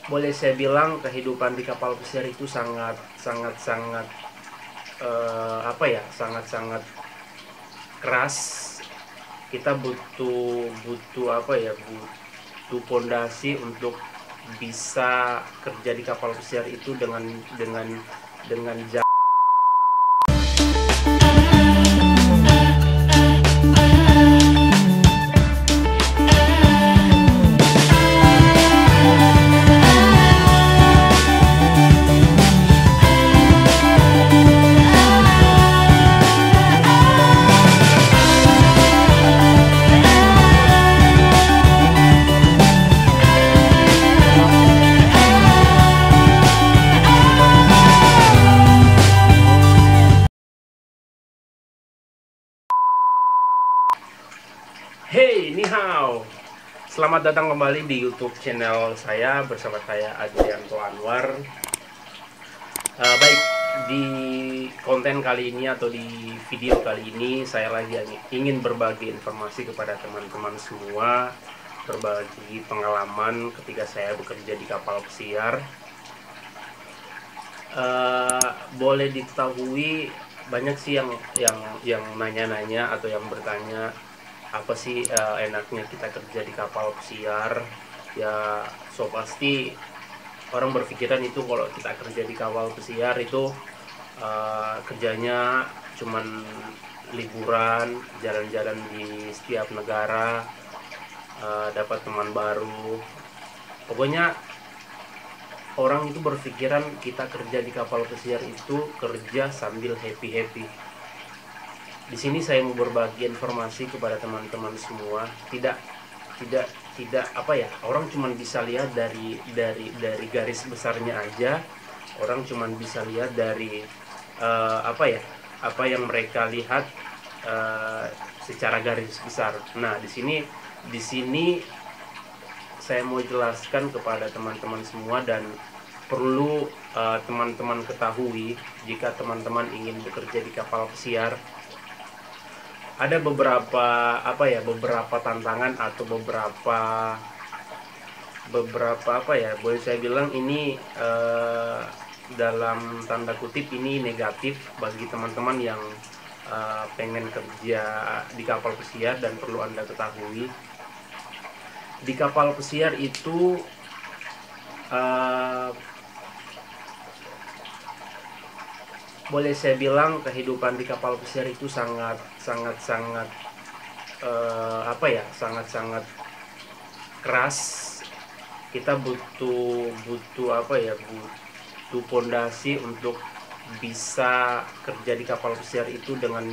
boleh saya bilang kehidupan di kapal pesiar itu sangat sangat sangat apa ya, sangat sangat keras. Kita butuh butuh apa ya, butuh pondasi untuk bisa kerja di kapal pesiar itu dengan Hey, ni hao. Selamat datang kembali di YouTube channel saya bersama saya Adrianto Anwar. Baik, di konten kali ini atau di video kali ini saya lagi ingin berbagi informasi kepada teman-teman semua, berbagi pengalaman ketika saya bekerja di kapal pesiar. Boleh diketahui banyak sih yang nanya-nanya atau yang bertanya apa sih enaknya kita kerja di kapal pesiar ya. So pasti orang berpikiran itu kalau kita kerja di kapal pesiar itu kerjanya cuman liburan, jalan-jalan di setiap negara, dapat teman baru. Pokoknya orang itu berpikiran kita kerja di kapal pesiar itu kerja sambil happy-happy. Di sini saya mau berbagi informasi kepada teman-teman semua. Tidak apa ya, orang cuma bisa lihat dari garis besarnya aja. Orang cuma bisa lihat dari apa ya, apa yang mereka lihat secara garis besar. Nah, di sini saya mau jelaskan kepada teman-teman semua, dan perlu teman-teman ketahui jika teman-teman ingin bekerja di kapal pesiar. Ada beberapa apa ya, beberapa tantangan atau beberapa apa ya, boleh saya bilang ini dalam tanda kutip ini negatif bagi teman-teman yang pengen kerja di kapal pesiar. Dan perlu Anda ketahui, di kapal pesiar itu boleh saya bilang kehidupan di kapal pesiar itu sangat sangat sangat apa ya, sangat sangat keras. Kita butuh apa ya, butuh pondasi untuk bisa kerja di kapal pesiar itu dengan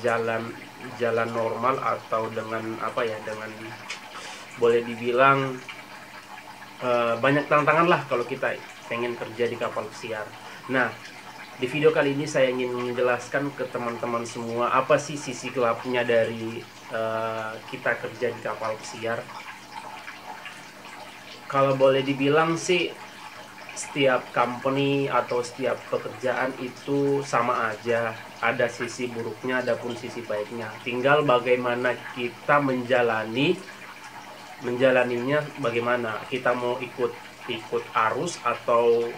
jalan normal, atau dengan apa ya, dengan boleh dibilang banyak tantangan lah kalau kita pengen kerja di kapal pesiar. Nah, di video kali ini saya ingin menjelaskan ke teman-teman semua apa sih sisi gelapnya dari kita kerja di kapal pesiar. Kalau boleh dibilang sih, setiap company atau setiap pekerjaan itu sama aja. Ada sisi buruknya, ada pun sisi baiknya. Tinggal bagaimana kita menjalaninya, bagaimana kita mau ikut arus atau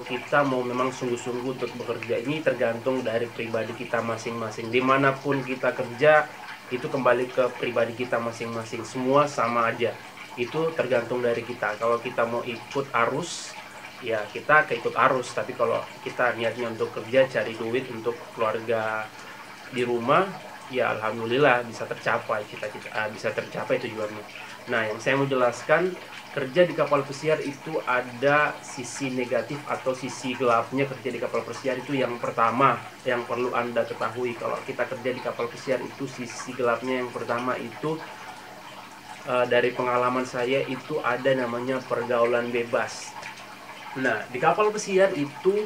kita mau memang sungguh-sungguh untuk bekerja. Ini tergantung dari pribadi kita masing-masing. Dimanapun kita kerja, itu kembali ke pribadi kita masing-masing. Semua sama aja, itu tergantung dari kita. Kalau kita mau ikut arus, ya kita keikut arus. Tapi kalau kita niatnya untuk kerja, cari duit untuk keluarga di rumah, ya alhamdulillah bisa tercapai bisa tercapai tujuannya. Nah, yang saya mau jelaskan, kerja di kapal pesiar itu ada sisi negatif atau sisi gelapnya. Kerja di kapal pesiar itu yang pertama yang perlu Anda ketahui. Kalau kita kerja di kapal pesiar itu sisi gelapnya yang pertama itu dari pengalaman saya itu ada namanya pergaulan bebas. Nah, di kapal pesiar itu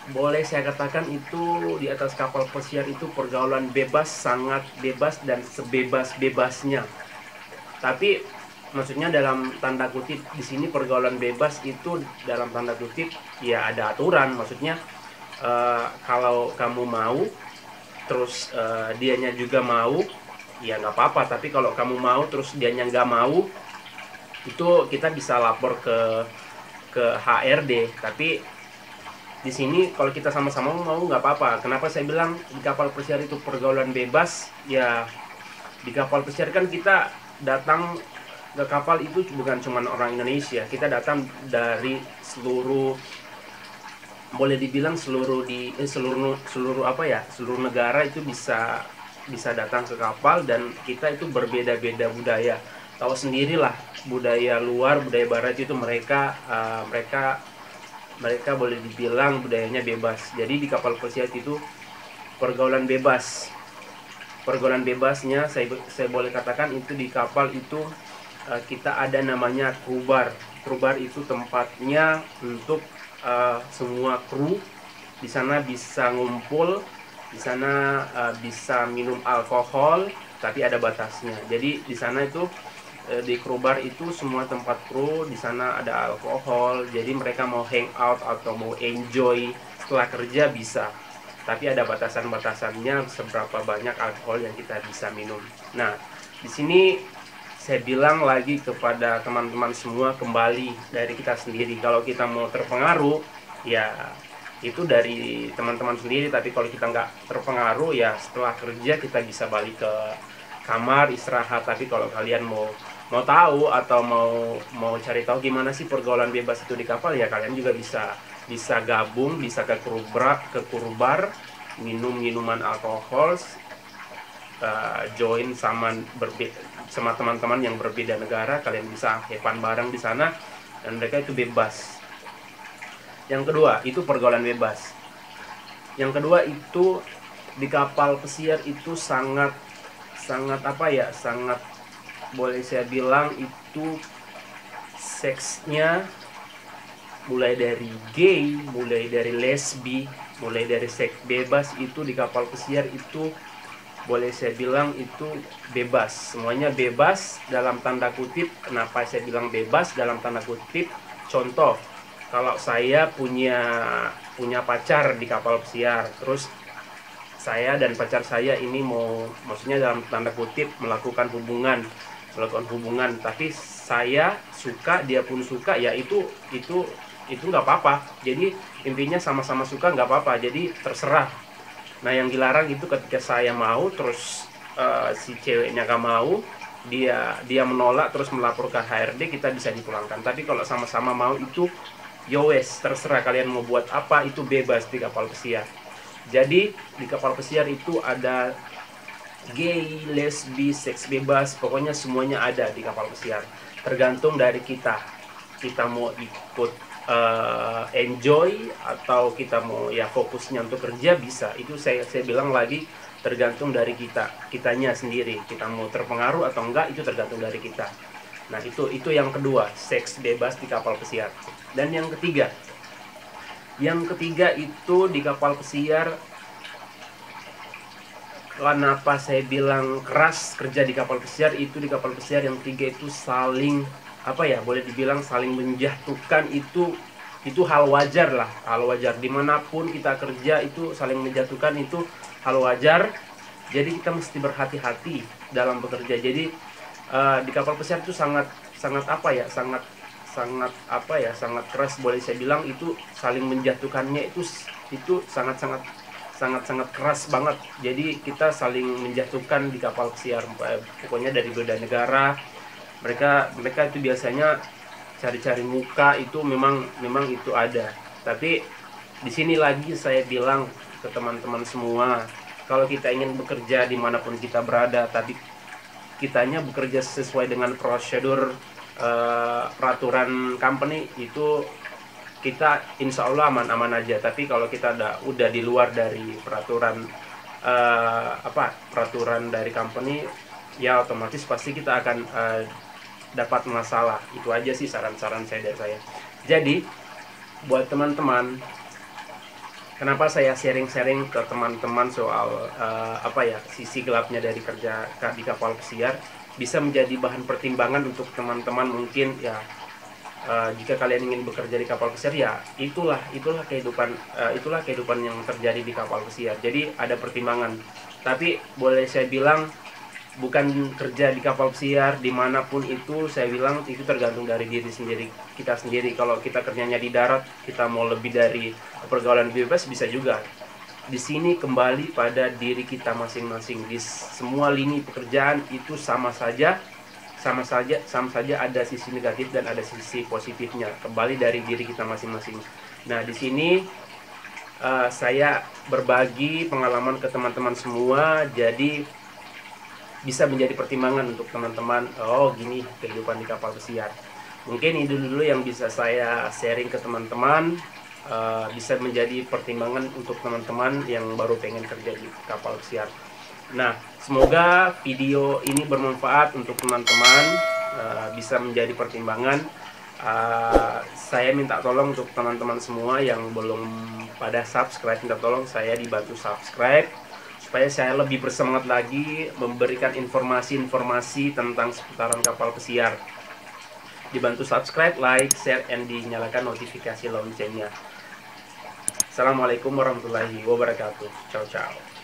boleh saya katakan itu di atas kapal pesiar itu pergaulan bebas, sangat bebas dan sebebas-bebasnya. Tapi maksudnya dalam tanda kutip di sini pergaulan bebas itu dalam tanda kutip ya ada aturan. Maksudnya kalau kamu mau, terus dianya juga mau, ya nggak apa-apa. Tapi kalau kamu mau terus dianya nggak mau, itu kita bisa lapor ke HRD. Tapi di sini kalau kita sama-sama mau nggak apa-apa. Kenapa saya bilang di kapal pesiar itu pergaulan bebas? Ya di kapal pesiar kan kita datang ke kapal itu bukan cuma orang Indonesia, kita datang dari seluruh, boleh dibilang seluruh apa ya, seluruh negara itu bisa datang ke kapal, dan kita itu berbeda-beda budaya. Tahu sendirilah budaya luar, budaya barat itu mereka boleh dibilang budayanya bebas. Jadi di kapal pesiar itu pergaulan bebas. Pergaulan bebasnya saya boleh katakan itu di kapal itu kita ada namanya kru bar. Kru bar itu tempatnya untuk semua kru di sana bisa ngumpul, di sana bisa minum alkohol, tapi ada batasnya. Jadi di sana itu di kru bar itu semua tempat kru di sana ada alkohol. Jadi mereka mau hangout atau mau enjoy setelah kerja bisa. Tapi ada batasan-batasannya seberapa banyak alkohol yang kita bisa minum. Nah, di sini saya bilang lagi kepada teman-teman semua, kembali dari kita sendiri. Kalau kita mau terpengaruh, ya itu dari teman-teman sendiri. Tapi kalau kita nggak terpengaruh, ya setelah kerja kita bisa balik ke kamar istirahat. Tapi kalau kalian mau tahu atau mau cari tahu gimana sih pergaulan bebas itu di kapal, ya kalian juga bisa gabung, bisa ke kru bar, minum minuman alkohol, join sama teman-teman yang berbeda negara. Kalian bisa have fun bareng di sana, dan mereka itu bebas. Yang kedua itu pergaulan bebas. Yang kedua itu di kapal pesiar itu sangat apa ya, sangat boleh saya bilang itu seksnya mulai dari gay, mulai dari lesbi, mulai dari seks bebas itu di kapal pesiar itu boleh saya bilang itu bebas. Semuanya bebas dalam tanda kutip. Kenapa saya bilang bebas dalam tanda kutip? Contoh, kalau saya punya pacar di kapal pesiar, terus saya dan pacar saya ini maksudnya dalam tanda kutip melakukan hubungan, tapi saya suka, dia pun suka, ya itu nggak apa-apa. Jadi intinya sama-sama suka nggak apa-apa, jadi terserah. Nah yang dilarang itu ketika saya mau terus si ceweknya nggak mau, dia menolak terus melapor ke HRD, kita bisa dipulangkan. Tapi kalau sama-sama mau itu yowes, terserah kalian mau buat apa, itu bebas di kapal pesiar. Jadi di kapal pesiar itu ada gay, lesbi, seks bebas, pokoknya semuanya ada di kapal pesiar. Tergantung dari kita mau ikut enjoy atau kita mau ya fokusnya untuk kerja, bisa. Itu saya bilang lagi tergantung dari kitanya sendiri. Kita mau terpengaruh atau enggak itu tergantung dari kita. Nah itu yang kedua, seks bebas di kapal pesiar. Dan yang ketiga itu di kapal pesiar, kenapa saya bilang keras kerja di kapal pesiar, itu di kapal pesiar yang tiga itu saling apa ya, boleh dibilang saling menjatuhkan. Itu hal wajar lah, hal wajar dimanapun kita kerja itu saling menjatuhkan, itu hal wajar. Jadi kita mesti berhati-hati dalam bekerja. Jadi di kapal pesiar itu sangat apa ya, sangat keras, boleh saya bilang itu saling menjatuhkannya itu sangat keras banget. Jadi kita saling menjatuhkan di kapal pesiar, pokoknya dari beda negara. Mereka itu biasanya cari-cari muka, itu memang itu ada. Tapi di sini lagi saya bilang ke teman-teman semua, kalau kita ingin bekerja dimanapun kita berada, tapi kitanya bekerja sesuai dengan prosedur peraturan company, itu kita insya Allah aman-aman aja. Tapi kalau kita udah di luar dari peraturan peraturan dari company, ya otomatis pasti kita akan dapat masalah. Itu aja sih saran-saran saya dari saya. Jadi buat teman-teman, kenapa saya sharing-sharing ke teman-teman soal sisi gelapnya dari kerja di kapal pesiar, bisa menjadi bahan pertimbangan untuk teman-teman. Mungkin ya jika kalian ingin bekerja di kapal pesiar, ya itulah kehidupan yang terjadi di kapal pesiar. Jadi ada pertimbangan. Tapi boleh saya bilang bukan kerja di kapal pesiar dimanapun itu, saya bilang itu tergantung dari diri sendiri, kita sendiri. Kalau kita kerjanya di darat, kita mau lebih dari pergaulan bebas bisa juga. Di sini kembali pada diri kita masing-masing. Di semua lini pekerjaan itu sama saja ada sisi negatif dan ada sisi positifnya, kembali dari diri kita masing-masing. Nah, di sini saya berbagi pengalaman ke teman-teman semua, jadi bisa menjadi pertimbangan untuk teman-teman. Oh, gini kehidupan di kapal pesiar. Mungkin ini dulu yang bisa saya sharing ke teman-teman, bisa menjadi pertimbangan untuk teman-teman yang baru pengen kerja di kapal pesiar. Nah, semoga video ini bermanfaat untuk teman-teman, bisa menjadi pertimbangan. Saya minta tolong untuk teman-teman semua yang belum pada subscribe, minta tolong saya dibantu subscribe supaya saya lebih bersemangat lagi memberikan informasi-informasi tentang seputaran kapal pesiar. Dibantu subscribe, like, share, and dinyalakan notifikasi loncengnya. Assalamualaikum warahmatullahi wabarakatuh. Ciao, ciao.